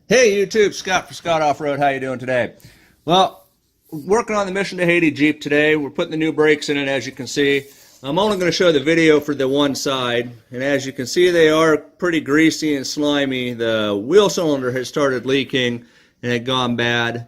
Hey YouTube, Scott for Scott Off-Road. How you doing today? Well, working on the mission to Haiti Jeep today. We're putting the new brakes in it, as you can see. I'm only going to show the video for the one side, and as you can see, they are pretty greasy and slimy. The wheel cylinder has started leaking and had gone bad.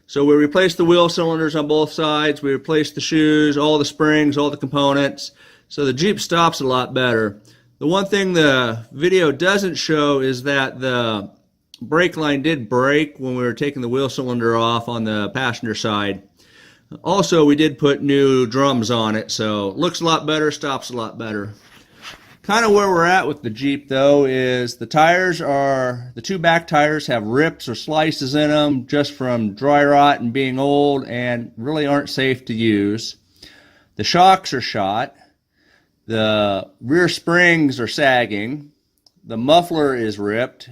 So we replaced the wheel cylinders on both sides. We replaced the shoes, all the springs, all the components. So the Jeep stops a lot better. The one thing the video doesn't show is that the brake line did break when we were taking the wheel cylinder off on the passenger side. Also, we did put new drums on it, so it looks a lot better, stops a lot better. Kind of where we're at with the Jeep, though, is the two back tires have rips or slices in them just from dry rot and being old and really aren't safe to use. The shocks are shot. The rear springs are sagging. The muffler is ripped.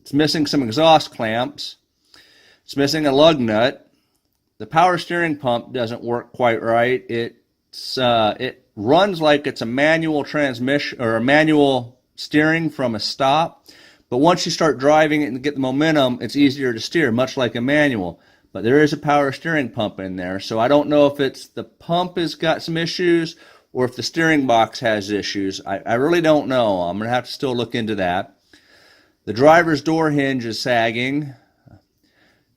It's missing some exhaust clamps. It's missing a lug nut. The power steering pump doesn't work quite right. It runs like it's a manual transmission or a manual steering from a stop, but once you start driving it and get the momentum, it's easier to steer, much like a manual. But there is a power steering pump in there, so I don't know if it's the pump has got some issues or if the steering box has issues. I really don't know. I'm going to have to still look into that. The driver's door hinge is sagging.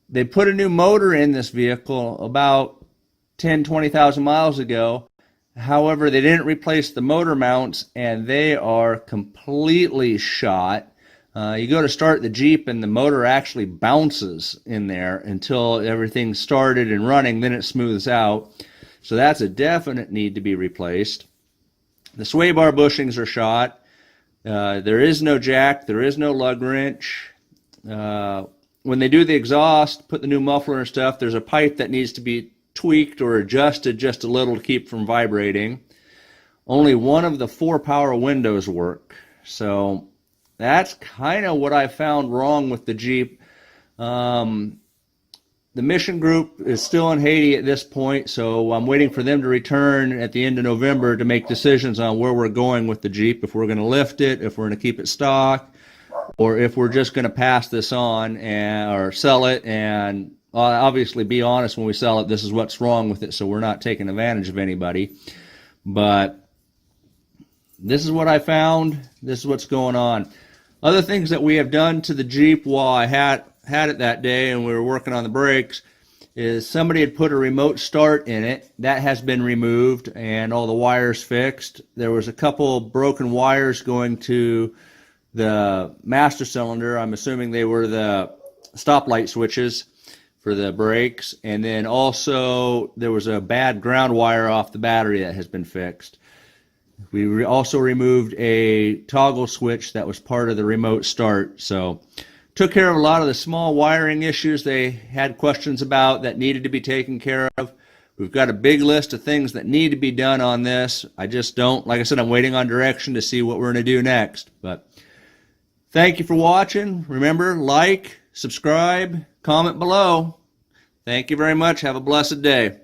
They put a new motor in this vehicle about 20,000 miles ago. However, they didn't replace the motor mounts, and they are completely shot. You go to start the Jeep, and the motor actually bounces in there until everything's started and running, then it smooths out. So that's a definite need to be replaced. The sway bar bushings are shot. There is no jack. There is no lug wrench. When they do the exhaust, put the new muffler and stuff, there's a pipe that needs to be tweaked or adjusted just a little to keep from vibrating. Only one of the 4 power windows work. So that's kind of what I found wrong with the Jeep. The mission group is still in Haiti at this point, so I'm waiting for them to return at the end of November to make decisions on where we're going with the Jeep, if we're going to lift it, if we're going to keep it stock, or if we're just going to pass this on or sell it. And obviously be honest when we sell it, this is what's wrong with it, so we're not taking advantage of anybody. But this is what I found. This is what's going on. Other things that we have done to the Jeep while I had it that day and we were working on the brakes is somebody had put a remote start in it. That has been removed and all the wires fixed. There was a couple broken wires going to the master cylinder. I'm assuming they were the stoplight switches for the brakes, and then also there was a bad ground wire off the battery that has been fixed. We also removed a toggle switch that was part of the remote start. So took care of a lot of the small wiring issues they had questions about that needed to be taken care of. We've got a big list of things that need to be done on this. I just don't, like I said, I'm waiting on direction to see what we're going to do next. But thank you for watching. Remember, like, subscribe, comment below. Thank you very much. Have a blessed day.